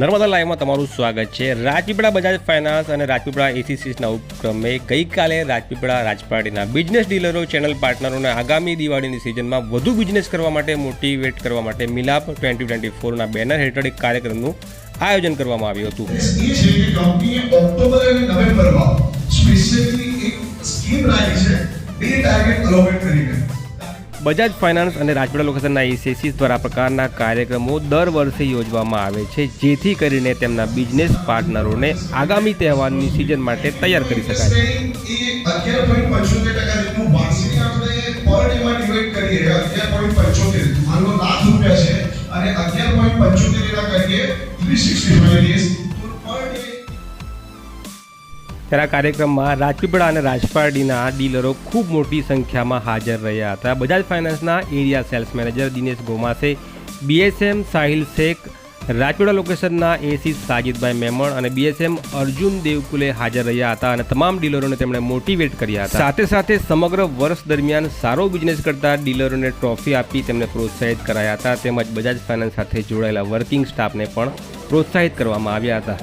નર્મદા લાઈવમાં તમારું સ્વાગત છે। રાજપીપળા બજાજ ફાઇનાન્સ અને રાજપીપળા એસીસીના ઉપક્રમે ગઈકાલે રાજપીપળા રાજપાડીના બિઝનેસ ડીલરો ચેનલ પાર્ટનરોને આગામી દિવાળીની સિઝનમાં વધુ બિઝનેસ કરવા માટે મોટિવેટ કરવા માટે મિલાપ 2024ના બેનર હેઠળ એક કાર્યક્રમનું આયોજન કરવામાં આવ્યું હતું। કંપનીએ ઓક્ટોબર અને નવેમ્બરમાં સ્પેશિયલી એક સ્કીમ રાખી છે બે ટાર્ગેટ અલોકેટ કરીને। બજાજ ફાઇનાન્સ અને રાજપીપળા લોકેશનના એસીસી દ્વારા પ્રકારના કાર્યક્રમો દર વર્ષે યોજવામાં આવે છે, જેથી કરીને તેમના બિઝનેસ પાર્ટનરોને આગામી તહેવારની સિઝન માટે તૈયાર કરી શકાય। એ 11.75% જેટલું વાર્ષિક આપણે પર ડેમાં ડિવાઇડ કરીએ 11.75 માનો લાખ રૂપિયા છે અને 11.75 ના કરીએ 365 ડેઝ પર ડે। ત્યારે આ કાર્યક્રમમાં રાજપીપળા અને રાજપાડીના ડીલરો ખૂબ મોટી સંખ્યામાં હાજર રહ્યા હતા। બજાજ ફાઇનાન્સના area sales manager Dinesh Gomase, BSM Sahil Shaikh, Rajpipla લોકેશનના એસી સાજિદભાઈ મેમણ અને બીએસએમ અર્જુન દેવકુલે હાજર રહ્યા હતા અને તમામ ડીલરોને તેમણે મોટિવેટ કર્યા હતા। સાથે સાથે સમગ્ર વર્ષ દરમિયાન સારો બિઝનેસ કરતા ડીલરોને ટ્રોફી આપી તેમને પ્રોત્સાહિત કરાયા હતા, તેમજ બજાજ ફાઇનાન્સ સાથે જોડાયેલા વર્કિંગ સ્ટાફને પણ પ્રોત્સાહિત કરવામાં આવ્યા હતા।